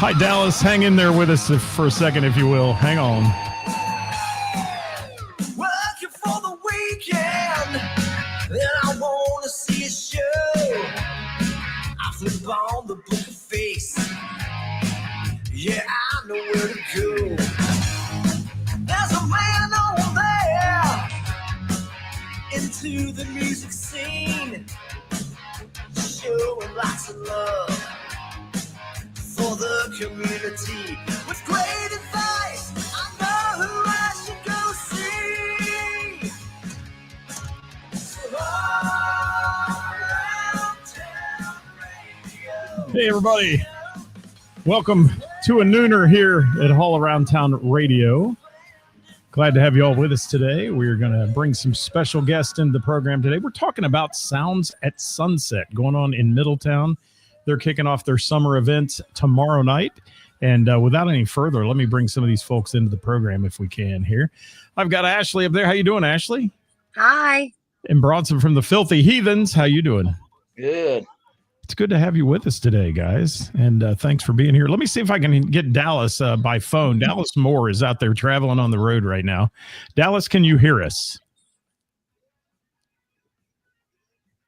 Hi, Dallas. Hang in there with us for a second, if you will. Hang on. Working for the weekend, and I want to see a show. I flip on the book of face. Yeah, I know where to go. There's a man over there into the music scene, showing lots of love for the community with great advice. I know who I should go see. So all around town radio. Hey, everybody. Welcome to a nooner here at All Around Town Radio. Glad to have you all with us today. We're going to bring some special guests into the program today. We're talking about Sounds at Sunset going on in Middletown. They're kicking off their summer event tomorrow night. And without any further, let me bring some of these folks into the program if we can here. I've got Ashley up there. How you doing, Ashley? Hi. And Bronson from the Filthy Heathens. How you doing? Good. It's good to have you with us today, guys. And thanks for being here. Let me see if I can get Dallas by phone. Dallas Moore is out there traveling on the road right now. Dallas, can you hear us?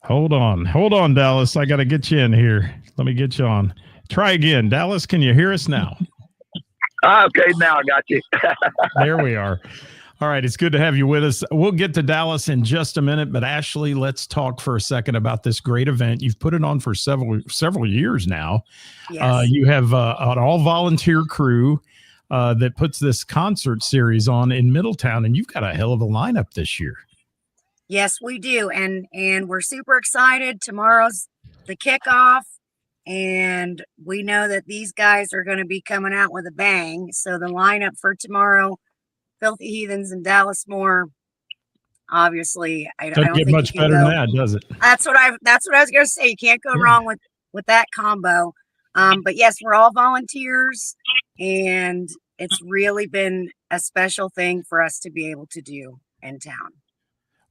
Hold on, Dallas. I got to get you in here. Let me get you on. Try again. Dallas, can you hear us now? Okay, now I got you. There we are. All right, it's good to have you with us. We'll get to Dallas in just a minute, but Ashley, let's talk for a second about this great event. You've put it on for several years now. Yes. You have an all-volunteer crew that puts this concert series on in Middletown, and you've got a hell of a lineup this year. Yes, we do. And we're super excited. Tomorrow's the kickoff, and we know that these guys are going to be coming out with a bang. So the lineup for tomorrow, Filthy Heathens and Dallas Moore, obviously, I don't get think much better than that, does it? That's what I was going to say. You can't go wrong with that combo. But yes, we're all volunteers, and it's really been a special thing for us to be able to do in town.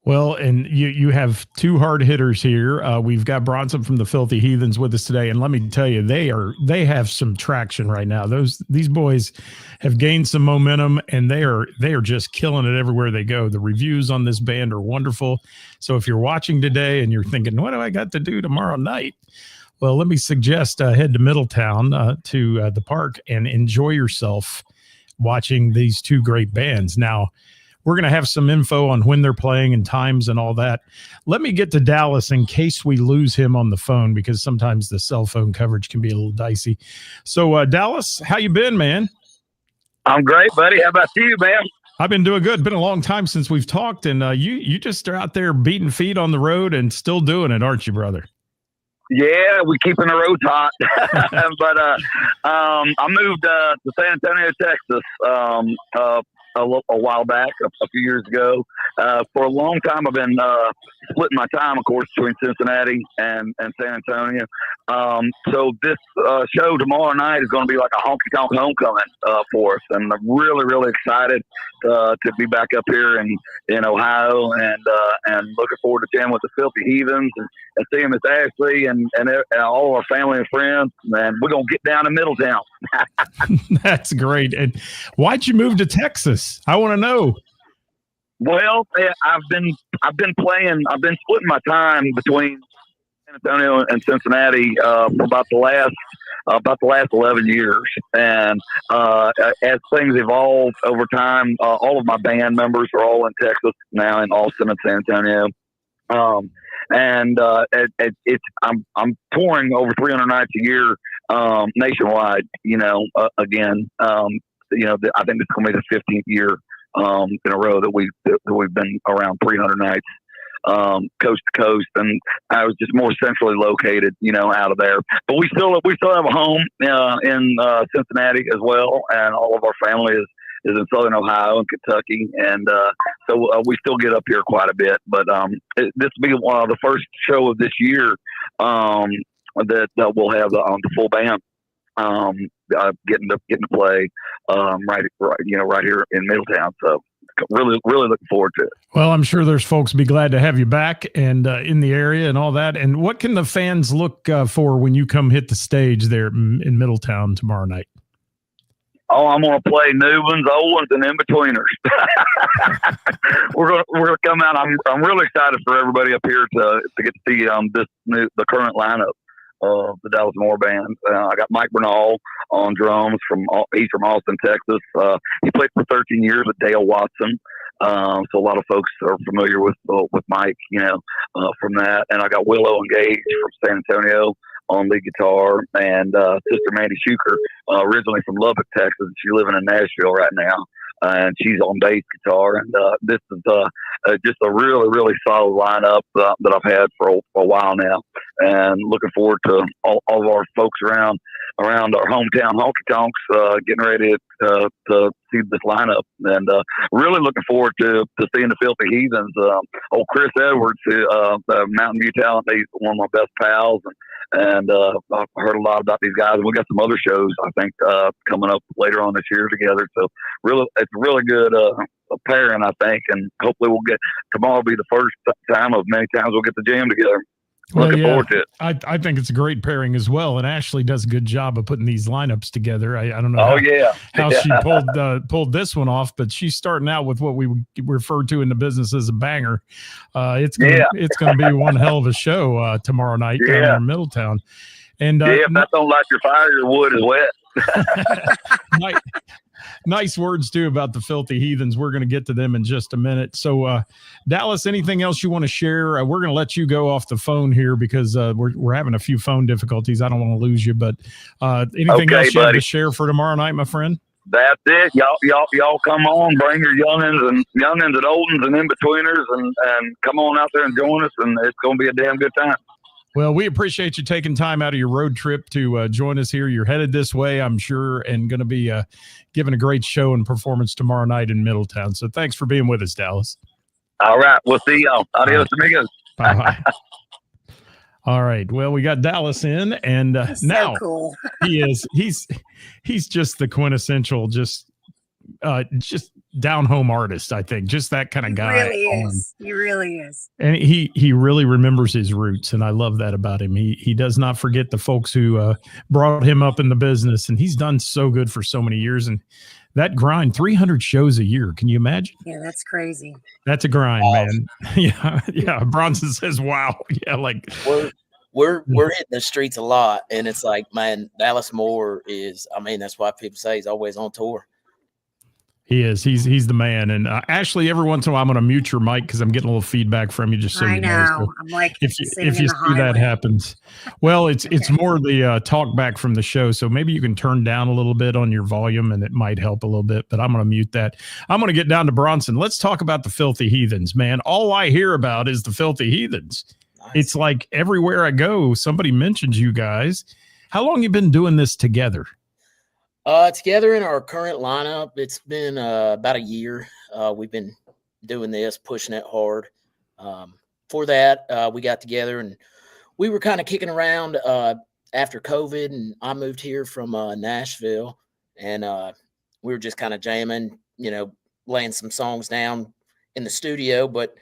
Well, and you have two hard hitters here. We've got Bronson from the Filthy Heathens with us today, and let me tell you, they have some traction right now. These boys have gained some momentum, and they are just killing it everywhere they go. The reviews on this band are wonderful. So if you're watching today and you're thinking, what do I got to do tomorrow night? Well, let me suggest head to Middletown to the park and enjoy yourself watching these two great bands. Now, we're going to have some info on when they're playing and times and all that. Let me get to Dallas in case we lose him on the phone, because sometimes the cell phone coverage can be a little dicey. So, Dallas, how you been, man? I'm great, buddy. How about you, man? I've been doing good. Been a long time since we've talked, and you just are out there beating feet on the road and still doing it, aren't you, brother? Yeah, we're keeping the roads hot. But I moved to San Antonio, Texas, a while back, a few years ago. For a long time, I've been splitting my time, of course, between Cincinnati and San Antonio. So this show tomorrow night is going to be like a honky-tonk homecoming for us. And I'm really, really excited to be back up here in Ohio, and looking forward to jamming with the Filthy Heathens and seeing Miss Ashley and all of our family and friends. And we're going to get down to Middletown. That's great. And why'd you move to Texas? I want to know. Well, I've been splitting my time between San Antonio and Cincinnati for about the last 11 years, and as things evolve over time, all of my band members are all in Texas now, in Austin and San Antonio. I'm touring over 300 nights a year nationwide. Again. I think it's going to be the 15th year in a row that we've been around 300 nights, coast to coast, and I was just more centrally located, out of there. But we still have a home in Cincinnati as well, and all of our family is in Southern Ohio and Kentucky, and so we still get up here quite a bit. But this will be the first show of this year that we'll have the full band. Getting to play right here in Middletown. So really looking forward to it. Well, I'm sure there's folks be glad to have you back and in the area and all that. And what can the fans look for when you come hit the stage there in Middletown tomorrow night? Oh, I'm gonna play new ones, old ones, and in betweeners. we're gonna come out. I'm really excited for everybody up here to get to see the current lineup of the Dallas Moore Band. I got Mike Bernal on drums he's from Austin, Texas. He played for 13 years with Dale Watson. So a lot of folks are familiar with Mike, from that. And I got Willow Engage from San Antonio on lead guitar, and Sister Mandy Shuker, originally from Lubbock, Texas. She's living in Nashville right now, and she's on bass guitar. And this is just a really, really solid lineup that I've had for a while now, and looking forward to all of our folks around our hometown honky tonks getting ready to see this lineup, and really looking forward to seeing the Filthy Heathens. Old Chris Edwards, the Mountain View talent, he's one of my best pals, and I've heard a lot about these guys. We got some other shows, I think, coming up later on this year together. So it's a really good pairing, I think, and hopefully tomorrow will be the first time of many times we'll get the jam together. Looking forward to it. I think it's a great pairing as well, and Ashley does a good job of putting these lineups together. I don't know how she pulled this one off, but she's starting out with what we refer to in the business as a banger. It's gonna be one hell of a show tomorrow night down there in Middletown. And if that don't light your fire, your wood is wet. Nice words too about the Filthy Heathens. We're going to get to them in just a minute. So, Dallas, anything else you want to share? We're going to let you go off the phone here because we're having a few phone difficulties. I don't want to lose you, but anything else you have to share for tomorrow night, my friend? That's it. Y'all come on, bring your youngins and oldins and in betweeners, and come on out there and join us, and it's going to be a damn good time. Well, we appreciate you taking time out of your road trip to join us here. You're headed this way, I'm sure, and going to be giving a great show and performance tomorrow night in Middletown. So thanks for being with us, Dallas. All right. We'll see y'all. Adios, amigos. Bye-bye. All right. Well, we got Dallas in, and now so cool. he's just the quintessential, just down home artist, I think, just that kind of guy. He really is. And he really remembers his roots, and I love that about him. He does not forget the folks who brought him up in the business, and he's done so good for so many years. And that grind, 300 shows a year, can you imagine? Yeah, that's crazy. That's a grind, man. Yeah. Bronson says, "Wow." Yeah, like we're hitting the streets a lot, and it's like, man, Dallas Moore is. I mean, that's why people say he's always on tour. He is. He's the man. And Ashley, every once in a while, I'm going to mute your mic because I'm getting a little feedback from you. Just so you know. So I'm like, if you see that happens, well, it's more the talk back from the show. So maybe you can turn down a little bit on your volume, and it might help a little bit. But I'm going to mute that. I'm going to get down to Bronson. Let's talk about the Filthy Heathens, man. All I hear about is the Filthy Heathens. Nice. It's like everywhere I go, somebody mentions you guys. How long you been doing this together? Together in our current lineup, it's been about a year. We've been doing this, pushing it hard. For that, we got together and we were kind of kicking around after COVID, and I moved here from Nashville, and we were just kind of jamming, laying some songs down in the studio. But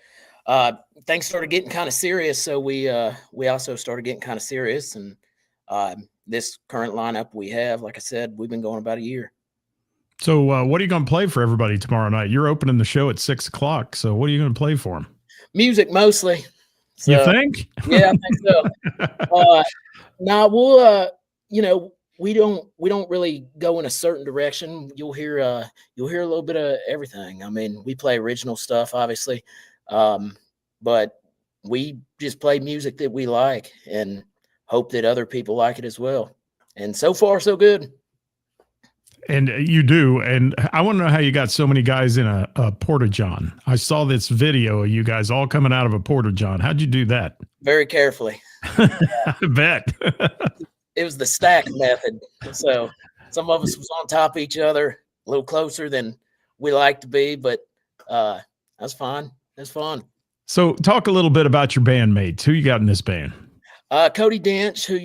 things started getting kind of serious, so we also started getting kind of serious, and this current lineup we have, like I said, we've been going about a year. So what are you going to play for everybody tomorrow night? You're opening the show at 6:00. So what are you going to play for them? Music mostly. So, you think? Yeah, I think so. We'll, we don't really go in a certain direction. You'll hear a little bit of everything. I mean, we play original stuff, obviously. But we just play music that we like and hope that other people like it as well. And so far, so good. And you do. And I want to know how you got so many guys in a Porta-John. I saw this video of you guys all coming out of a Porta-John. How'd you do that? Very carefully. I bet. It was the stack method. So some of us was on top of each other, a little closer than we like to be, but that's fine. That's fun. So talk a little bit about your bandmates. Who you got in this band? Cody Dench, who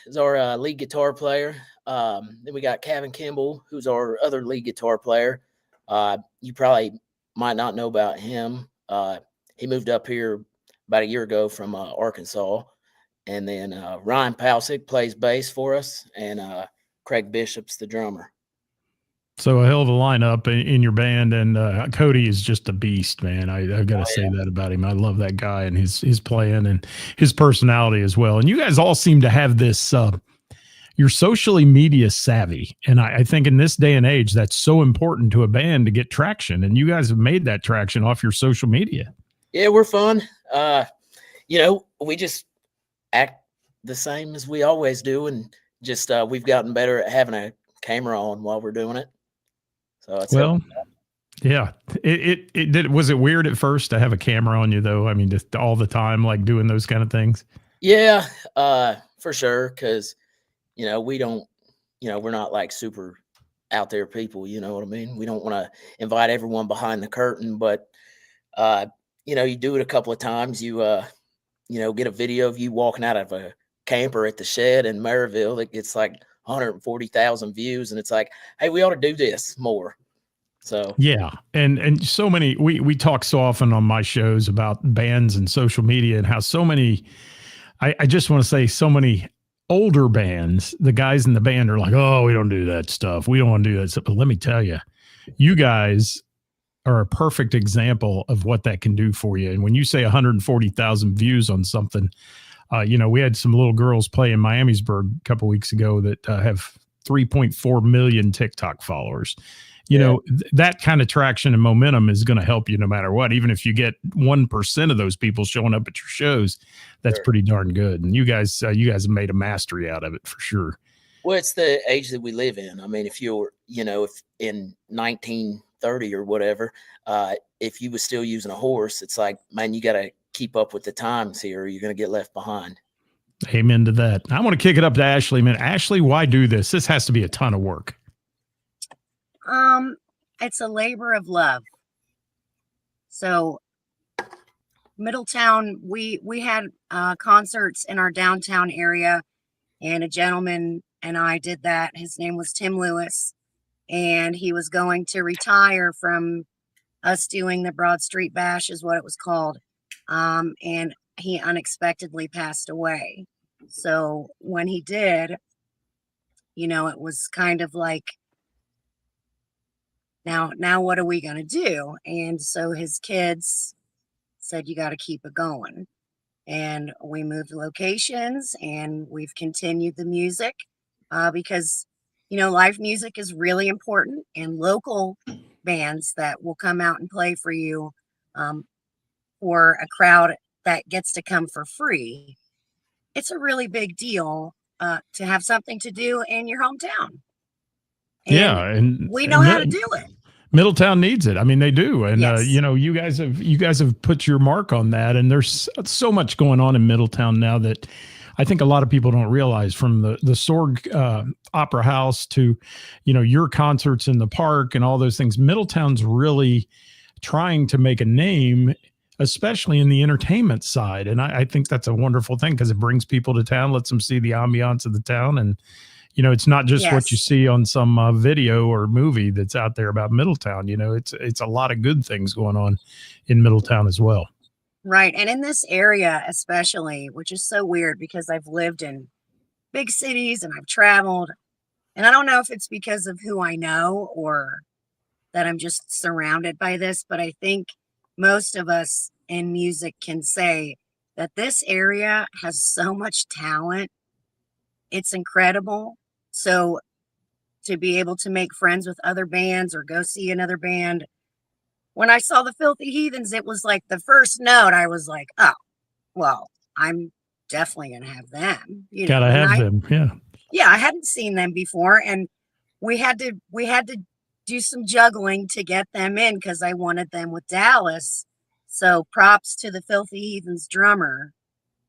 is our lead guitar player. Then we got Kevin Kimball, who's our other lead guitar player. You probably might not know about him. He moved up here about a year ago from Arkansas. And then Ryan Palsick plays bass for us, and Craig Bishop's the drummer. So a hell of a lineup in your band, and Cody is just a beast, man. I've got to say that about him. I love that guy and his playing and his personality as well. And you guys all seem to have this. You're socially media savvy, and I think in this day and age, that's so important to a band to get traction. And you guys have made that traction off your social media. Yeah, we're fun. You know, we just act the same as we always do, and just we've gotten better at having a camera on while we're doing it. So it's well, yeah. It did. Was it weird at first to have a camera on you though? I mean, just all the time, like doing those kind of things. Yeah, for sure. Because you know, we don't, you know, we're not like super out there people. You know what I mean? We don't want to invite everyone behind the curtain, but you know, you do it a couple of times. You know, get a video of you walking out of a camper at the shed in Maryville that gets like 140,000 views, and it's like, hey, we ought to do this more. So yeah, and so many we talk so often on my shows about bands and social media and how so many I just want to say so many older bands, the guys in the band are like, oh, we don't do that stuff, we don't want to do that stuff. But let me tell you, you guys are a perfect example of what that can do for you. And when you say 140,000 views on something, you know, we had some little girls play in Miamisburg a couple weeks ago that have 3.4 million TikTok followers. You know, that kind of traction and momentum is going to help you no matter what. Even if you get 1% of those people showing up at your shows, that's pretty darn good. And you guys have made a mastery out of it for sure. Well, it's the age that we live in. I mean, if you're, you know, if in 1930 or whatever, if you was still using a horse, it's like, man, you got to keep up with the times here, or you're going to get left behind. Amen to that. I want to kick it up to Ashley, man. Ashley, why do this? This has to be a ton of work. It's a labor of love. So Middletown, we had concerts in our downtown area, and a gentleman and I did that. His name was Tim Lewis, and he was going to retire from us doing the Broad Street Bash, is what it was called. And he unexpectedly passed away. So when he did, you know, it was kind of like, now what are we going to do? And so his kids said, you got to keep it going. And we moved locations, and we've continued the music because, you know, live music is really important, and local bands that will come out and play for you for a crowd that gets to come for free. It's a really big deal to have something to do in your hometown. And we know how to do it. Middletown needs it. I mean, they do. And, Yes. you know, you guys have put your mark on that. And there's so much going on in Middletown now that I think a lot of people don't realize, from the Sorg Opera House to, you know, your concerts in the park and all those things. Middletown's really trying to make a name, especially in the entertainment side. And I think that's a wonderful thing, because it brings people to town, lets them see the ambiance of the town. And, you know, it's not just what you see on some video or movie that's out there about Middletown. You know, it's a lot of good things going on in Middletown as well. Right. And in this area, especially, which is so weird because I've lived in big cities and I've traveled, and I don't know if it's because of who I know or that I'm just surrounded by this, but I think most of us in music can say that this area has so much talent. It's incredible. So to be able to make friends with other bands or go see another band, when I saw the Filthy Heathens, it was like the first note. I was like, oh, well, I'm definitely going to have them. You Gotta know, have them. Yeah. Yeah. I hadn't seen them before, and we had to do some juggling to get them in because I wanted them with Dallas. So props to the Filthy Heathens drummer,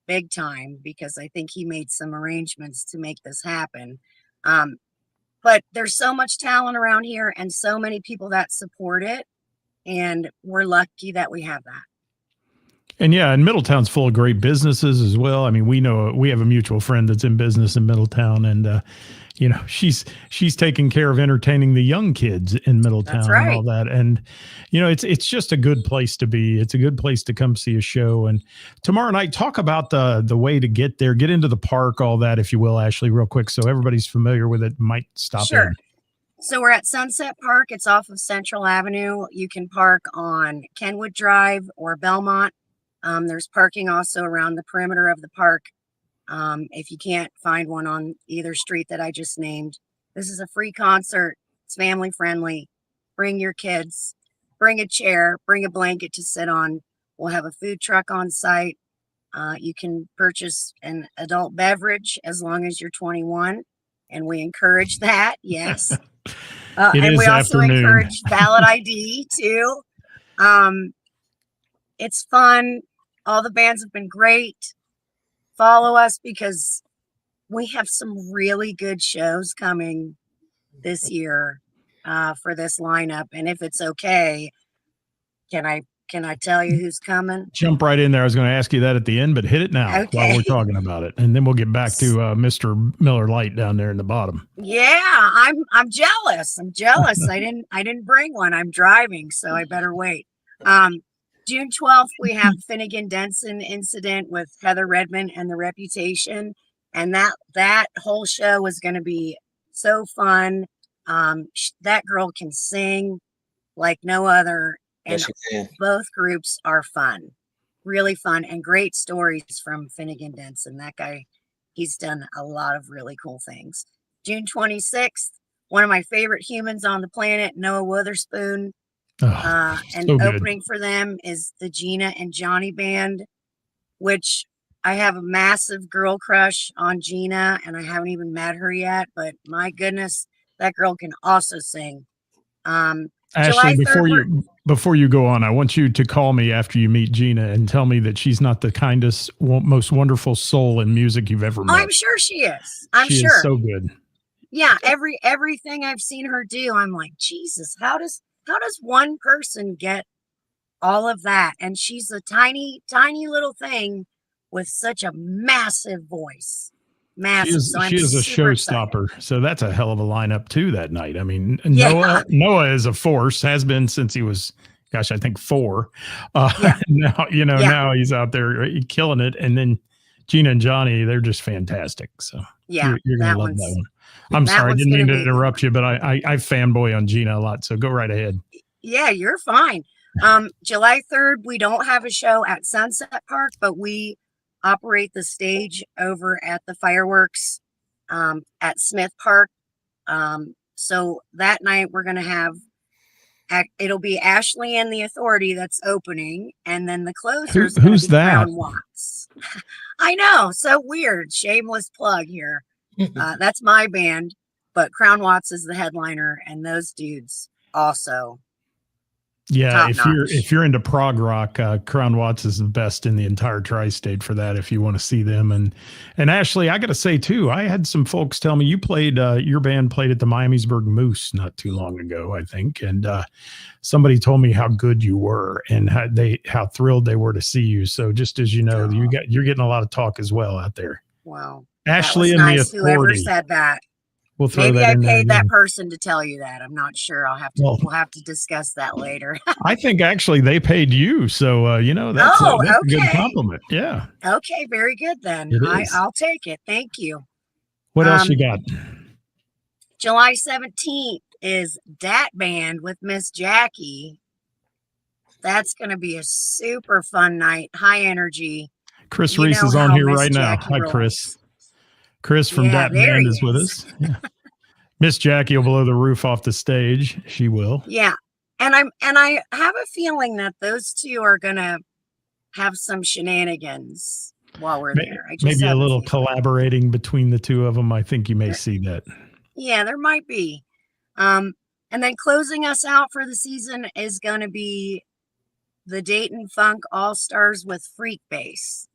big time, because I think he made some arrangements to make this happen. But there's so much talent around here and so many people that support it. And we're lucky that we have that. And yeah, and Middletown's full of great businesses as well. I mean, we know we have a mutual friend that's in business in Middletown, and you know, she's taking care of entertaining the young kids in Middletown. That's right. And all that. And you know, it's just a good place to be. It's a good place to come see a show. And tomorrow night, talk about the way to get there, get into the park, all that, if you will, Ashley, real quick, so everybody's familiar with it, might stop Sure. in. So we're at Sunset Park. It's off of Central Avenue. You can park on Kenwood Drive or Belmont. There's parking also around the perimeter of the park. If you can't find one on either street that I just named. This is a free concert. It's family friendly. Bring your kids, bring a chair, bring a blanket to sit on. We'll have a food truck on site. You can purchase an adult beverage as long as you're 21, and we encourage that. Yes. It And is we also afternoon. encourage valid ID too. It's fun. All the bands have been great. Follow us because we have some really good shows coming this year for this lineup. And if it's okay, can I tell you who's coming? Jump right in there. I was going to ask you that at the end, but hit it now while we're Okay. talking about it, and then we'll get back to Mr. Miller Lite down there in the bottom. Yeah, I'm jealous. I'm jealous. I didn't bring one. I'm driving, so I better wait. June 12th, we have Finnegan Denson incident with Heather Redmond and The Reputation, and that whole show is going to be so fun. That girl can sing like no other, and Yes, you can. both groups are fun, really fun, and great stories from Finnegan Denson. That guy, he's done a lot of really cool things. June 26th, one of my favorite humans on the planet, Noah Witherspoon. Oh, And so good. opening for them is the Gina and Johnny band, which I have a massive girl crush on Gina, and I haven't even met her yet, but my goodness, that girl can also sing. July Ashley, 3rd, before you go on, I want you to call me after you meet Gina and tell me that she's not the kindest, most wonderful soul in music you've ever met. I'm sure she is. I'm she sure. is so good. Yeah, everything I've seen her do, I'm like, Jesus, how does one person get all of that? And she's a tiny little thing with such a massive voice. Massive. So I'm She is a super excited. showstopper. So that's a hell of a lineup too that night. I mean, Yeah. Noah is a force, has been since he was, gosh, I think 4. Yeah. Now, Yeah. now he's out there killing it. And then Gina and Johnny, they're just fantastic. So Yeah, you're going that to love that one's one. I'm that sorry, I one's didn't mean gonna to be- interrupt you, but I fanboy on Gina a lot. So go right ahead. yeah, you're fine. July 3rd, we don't have a show at Sunset Park, but we operate the stage over at the fireworks at Smith Park. So that night we're gonna have it'll be Ashley and the Authority that's opening, and then the closers. gonna who's be that? Crown Watts. I know, so weird. Shameless plug here. That's my band, but Crown Watts is the headliner, and those dudes also. Yeah, Top notch. if you're into prog rock, Crown Watts is the best in the entire tri-state for that. If you want to see them, and Ashley, I got to say too, I had some folks tell me you played your band played at the Miamisburg Moose not too long ago, I think, and somebody told me how good you were and how thrilled they were to see you. So just as you know, you're getting a lot of talk as well out there. Wow. Ashley that was and nice. the Whoever Authority. said that. We'll throw Maybe that I in there paid that again. person to tell you that. I'm not sure. Well- We'll have to discuss that later. I think actually they paid you, so that's, Oh, that's a good okay. compliment. Yeah. Okay, very good then. It is. I'll take it. Thank you. What else you got? July 17th is Dat Band with Miss Jackie. That's going to be a super fun night. High energy. Chris You Reese know is on how here Miss right now. Jackie Hi, rolls. Chris. Chris from Yeah, Dat there Band he is with is. us. Yeah. Miss Jackie will blow the roof off the stage. She will. Yeah. And I have a feeling that those two are going to have some shenanigans while we're there. I just Maybe a have little feeling. collaborating between the two of them. I think you may see that. Yeah, there might be. And then closing us out for the season is going to be the Dayton Funk All Stars with Freak Bass.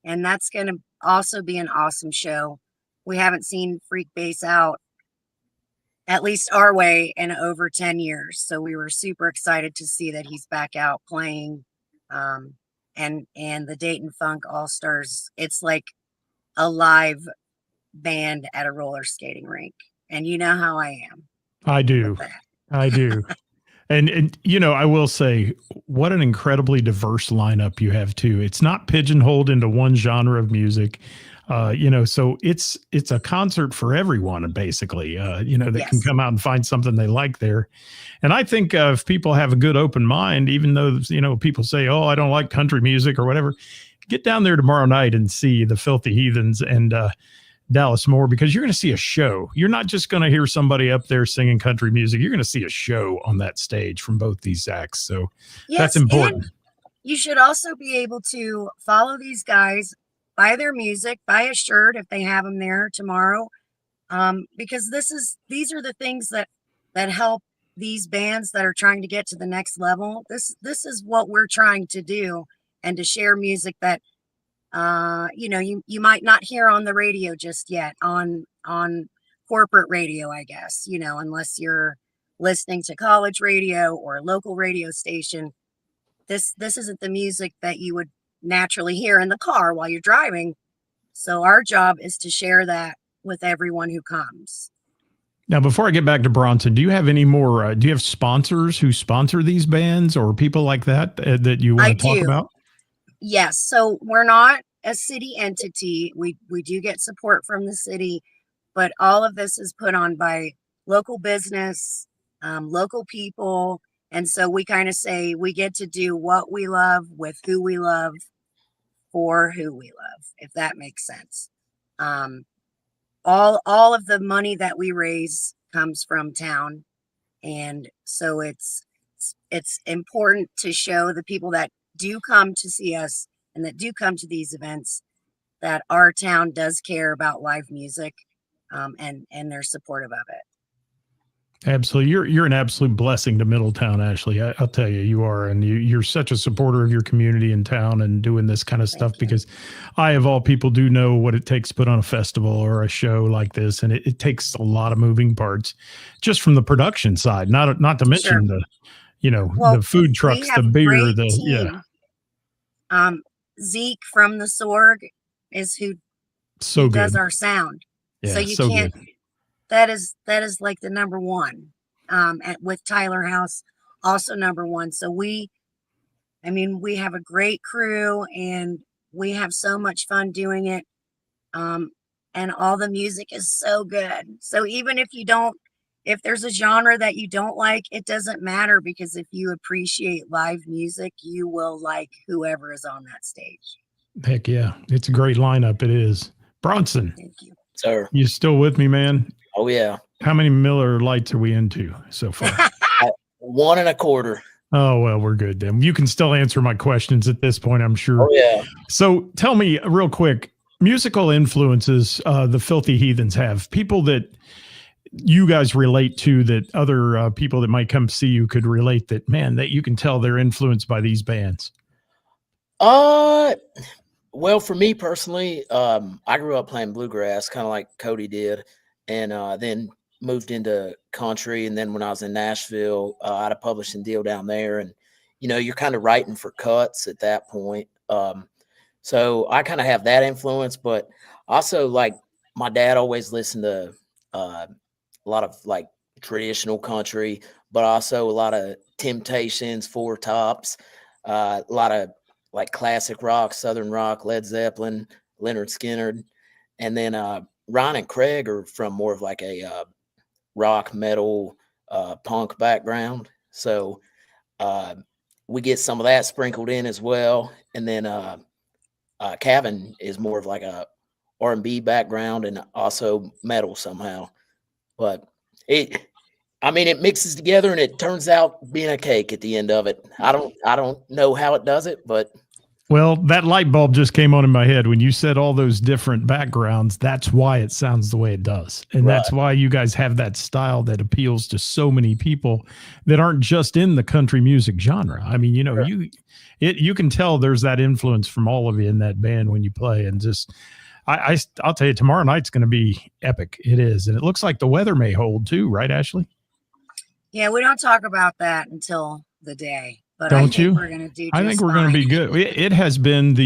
And that's going to also be an awesome show. We haven't seen Freak Bass out, at least our way, in over 10 years. So we were super excited to see that he's back out playing. And the Dayton Funk All Stars, it's like a live band at a roller skating rink. And you know how I am. I do. with that. I do. And I will say, what an incredibly diverse lineup you have too. It's not pigeonholed into one genre of music. So it's a concert for everyone, basically, that can Yes. come out and find something they like there. And I think if people have a good open mind, even though, people say, oh, I don't like country music or whatever, get down there tomorrow night and see the Filthy Heathens and Dallas Moore, because you're going to see a show. You're not just going to hear somebody up there singing country music. You're going to see a show on that stage from both these acts. So Yes, that's important. and you should also be able to follow these guys, buy their music, buy a shirt if they have them there tomorrow, because these are the things that help these bands that are trying to get to the next level. This is what we're trying to do, and to share music that you might not hear on the radio just yet, on corporate radio, I guess, unless you're listening to college radio or a local radio station. This isn't the music that you would naturally hear in the car while you're driving. So our job is to share that with everyone who comes. Now, before I get back to Bronson, do you have any more? Do you have sponsors who sponsor these bands or people like that that you want to talk about? Yes. So we're not a city entity. We do get support from the city, but all of this is put on by local business, local people. And so we kind of say we get to do what we love with who we love for who we love, if that makes sense. All of the money that we raise comes from town. And so it's important to show the people that do come to see us and that do come to these events that our town does care about live music, and they're supportive of it. Absolutely. You're an absolute blessing to Middletown, Ashley. I'll tell you, you are. And you're such a supporter of your community in town and doing this kind of stuff, because I, of all people, do know what it takes to put on a festival or a show like this. And it takes a lot of moving parts just from the production side, not to mention the, the food trucks, the beer, Zeke from the Sorg is who does our sound. Yeah, so you can't, good. That is like the number one, with Tyler House, also number one. So we have a great crew and we have so much fun doing it. And all the music is so good. So even if there's a genre that you don't like, it doesn't matter, because if you appreciate live music, you will like whoever is on that stage. Heck yeah. It's a great lineup. It is. Bronson. Thank you. Sir. You still with me, man? Oh, yeah. How many Miller Lights are we into so far? 1 1/4. Oh, well, we're good then. You can still answer my questions at this point, I'm sure. Oh, yeah. So tell me real quick, musical influences the Filthy Heathens have, people that you guys relate to, that other people that might come see you could relate, that, man, that you can tell they're influenced by these bands. Well, for me personally, I grew up playing bluegrass, kind of like Cody did, and then moved into country. And then when I was in Nashville, I had a publishing deal down there, and you're kind of writing for cuts at that point. So I kind of have that influence, but also, like, my dad always listened to a lot of like traditional country, but also a lot of Temptations, Four Tops, a lot of like classic rock, Southern rock, Led Zeppelin, Leonard Skinner. And then Ryan and Craig are from more of like a rock, metal, punk background. So we get some of that sprinkled in as well. And then Kevin is more of like a R&B background and also metal somehow. But it mixes together and it turns out being a cake at the end of it. I don't know how it does it, but. Well, that light bulb just came on in my head when you said all those different backgrounds. That's why it sounds the way it does. And that's why you guys have that style that appeals to so many people that aren't just in the country music genre. I mean, you can tell there's that influence from all of you in that band when you play. And just, I'll tell you, tomorrow night's going to be epic. It is. And it looks like the weather may hold too, right, Ashley? Yeah, we don't talk about that until the day. But don't I think you? We're gonna do I think we're going to be good. It has been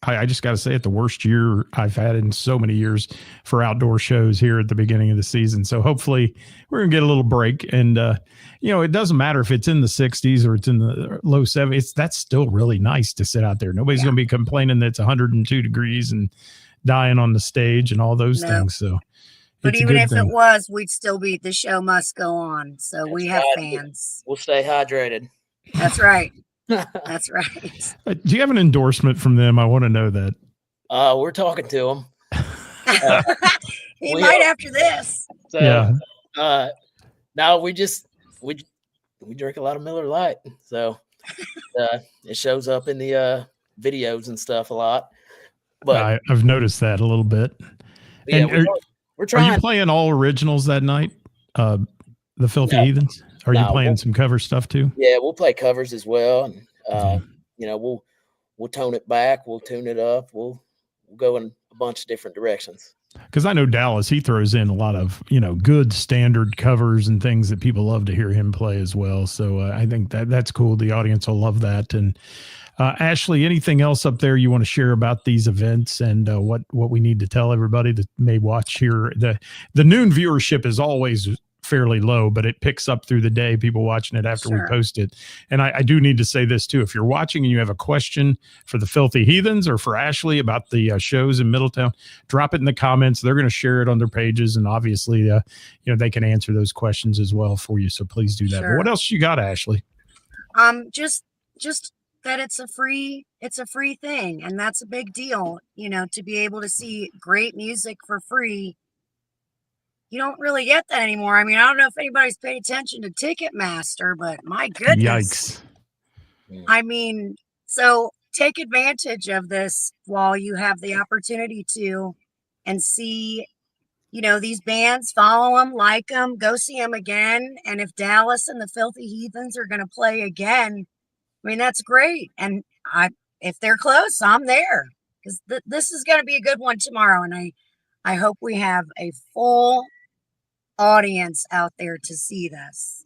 I just got to say it, the worst year I've had in so many years for outdoor shows here at the beginning of the season. So hopefully we're going to get a little break. And, it doesn't matter if it's in the 60s or it's in the low 70s. That's still really nice to sit out there. Nobody's going to be complaining that it's 102 degrees and dying on the stage and all those No. things. So But it's a even good if thing. it was, we'd still be, the show must go on. So we That's have right. fans. We'll stay hydrated. That's right. That's right. Do you have an endorsement from them? I want to know that. We're talking to them. He we might are- after this. So, Yeah. no, we drink a lot of Miller Lite, so it shows up in the videos and stuff a lot. But I've noticed that a little bit. yeah, And we're are trying. you playing all originals that night? The Filthy No. Heathens? Are you No, playing we'll- some cover stuff too? Yeah, we'll play covers as well, and we'll tone it back, we'll tune it up, we'll go in a bunch of different directions. Because I know Dallas, he throws in a lot of, good standard covers and things that people love to hear him play as well. So I think that's cool. The audience will love that. And Ashley, anything else up there you want to share about these events and what we need to tell everybody that may watch here? The noon viewership is always fairly low, but it picks up through the day, people watching it after we Sure. post it. And I do need to say this too. If you're watching and you have a question for the Filthy Heathens or for Ashley about the shows in Middletown, drop it in the comments. They're going to share it on their pages. And obviously, they can answer those questions as well for you. So please do that. Sure. But what else you got, Ashley? Just that it's a free thing, and that's a big deal, to be able to see great music for free. You don't really get that anymore. I mean, I don't know if anybody's paid attention to Ticketmaster, but my goodness. Yikes. I mean, so take advantage of this while you have the opportunity to, and see, these bands, follow them, like them, go see them again. And if Dallas and the Filthy Heathens are going to play again, I mean, that's great. And if they're close, I'm there, because this is going to be a good one tomorrow. And I hope we have a full audience out there to see this.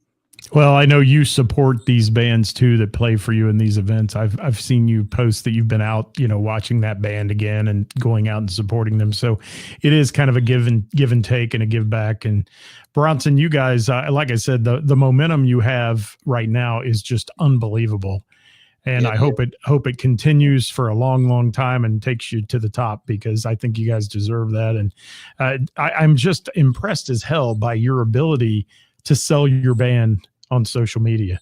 Well, I know you support these bands too that play for you in these events. I've seen you post that you've been out, watching that band again and going out and supporting them. So it is kind of a give and take and a give back. And Bronson, you guys, like I said, the momentum you have right now is just unbelievable. And Yeah, I hope it continues for a long, long time and takes you to the top, because I think you guys deserve that. And I'm just impressed as hell by your ability to sell your band on social media.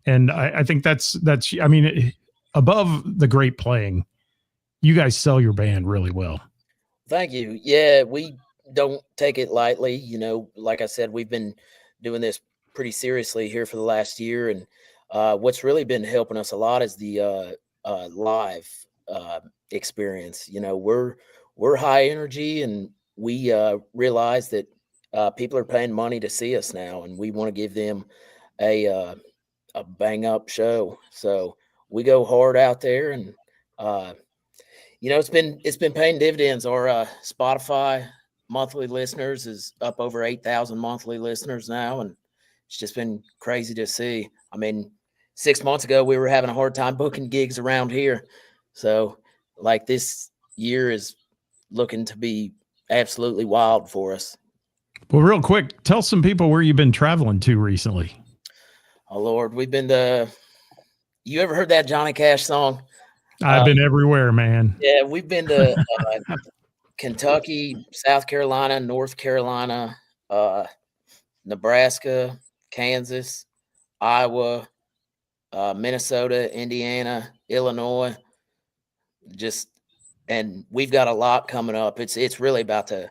And I think that's, I mean, above the great playing, you guys sell your band really well. Thank you. Yeah, we don't take it lightly. Like I said, we've been doing this pretty seriously here for the last year. And what's really been helping us a lot is the live experience. We're high energy, and we realize that people are paying money to see us now, and we want to give them a bang up show. So we go hard out there, and it's been paying dividends. Our Spotify monthly listeners is up over 8,000 monthly listeners now, and it's just been crazy to see. I mean, 6 months ago we were having a hard time booking gigs around here, so like this year is looking to be absolutely wild for us. Well, real quick, tell some people where you've been traveling to recently. Oh Lord, we've been to. You ever heard that Johnny Cash song? I've been everywhere, man. Yeah, we've been to Kentucky, South Carolina, North Carolina, Nebraska, Kansas, Iowa, Minnesota, Indiana, Illinois. And we've got a lot coming up. It's really about to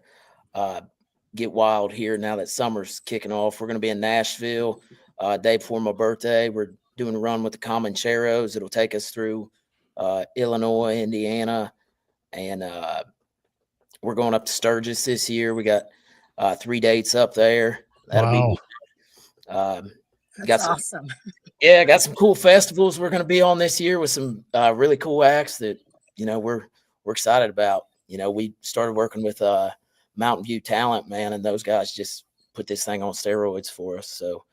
get wild here now that summer's kicking off. We're going to be in Nashville day before my birthday. We're doing a run with the Comancheros. It'll take us through Illinois, Indiana, and we're going up to Sturgis this year. We got 3 dates up there. That'll be That's awesome. Yeah, got some cool festivals we're going to be on this year with some really cool acts that we're excited about. We started working with Mountain View Talent, man, and those guys just put this thing on steroids for us. So,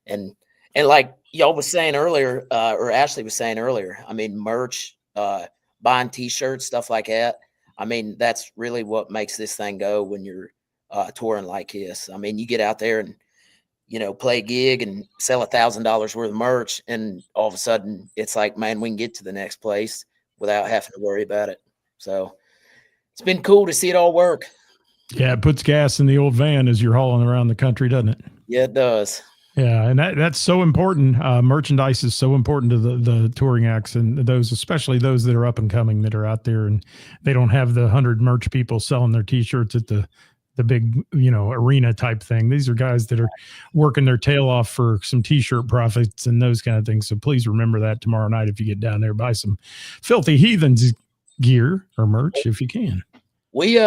and like y'all was saying earlier, or Ashley was saying earlier, I mean, merch, buying T-shirts, stuff like that. I mean, that's really what makes this thing go when you're touring like this. I mean, you get out there and play a gig and sell $1,000 worth of merch, and all of a sudden it's like, man, we can get to the next place without having to worry about it. So it's been cool to see it all work. Yeah, it puts gas in the old van as you're hauling around the country, doesn't it? Yeah, it does. Yeah, and that's so important. Merchandise is so important to the touring acts, and those, especially those that are up and coming, that are out there and they don't have the 100 merch people selling their T-shirts at the big, arena type thing. These are guys that are working their tail off for some T-shirt profits and those kind of things. So please remember that tomorrow night if you get down there, buy some Filthy Heathens gear or merch if you can. We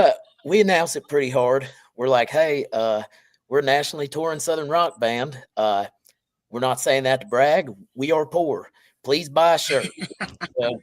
announce it pretty hard. We're like, hey, we're a nationally touring Southern rock band. We're not saying that to brag. We are poor. Please buy a shirt. So,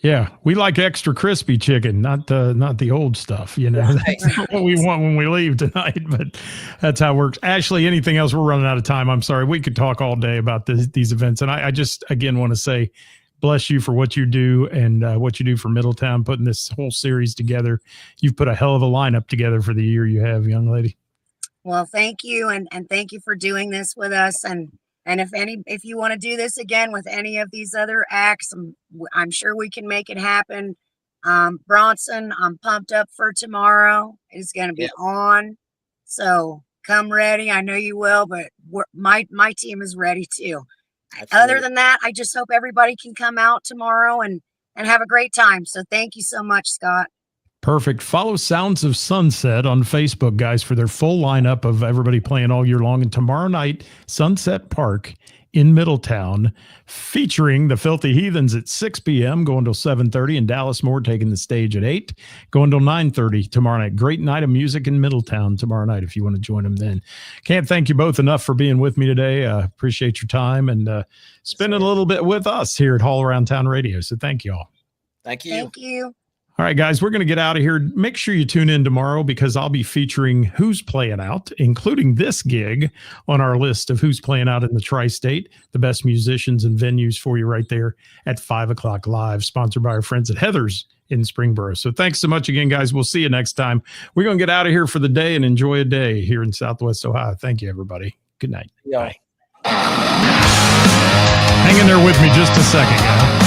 yeah, we like extra crispy chicken, not the old stuff. That's not what we want when we leave tonight. But that's how it works. Ashley, anything else? We're running out of time. I'm sorry. We could talk all day about these events, and I just again want to say, bless you for what you do and what you do for Middletown, putting this whole series together. You've put a hell of a lineup together for the year you have, young lady. Well, thank you. And thank you for doing this with us. And if you want to do this again with any of these other acts, I'm sure we can make it happen. Bronson, I'm pumped up for tomorrow. It's going to be on. So come ready. I know you will, but my team is ready too. Absolutely. Other than that, I just hope everybody can come out tomorrow and have a great time. So thank you so much, Scott. Perfect. Follow Sounds of Sunset on Facebook, guys, for their full lineup of everybody playing all year long. And tomorrow night, Sunset Park in Middletown, featuring the Filthy Heathens at 6 p.m., going till 7:30, and Dallas Moore taking the stage at 8, going till 9:30 tomorrow night. Great night of music in Middletown tomorrow night if you want to join them then. Can't thank you both enough for being with me today. Appreciate your time and spending a little bit with us here at All Around Town Radio. So thank you all. Thank you. Thank you. All right, guys, we're going to get out of here. Make sure you tune in tomorrow because I'll be featuring Who's Playing Out, including this gig on our list of who's playing out in the tri-state, the best musicians and venues for you right there at 5 o'clock live, sponsored by our friends at Heather's in Springboro. So thanks so much again, guys. We'll see you next time. We're going to get out of here for the day and enjoy a day here in Southwest Ohio. Thank you, everybody. Good night. Yeah. Bye. Hang in there with me just a second, guys.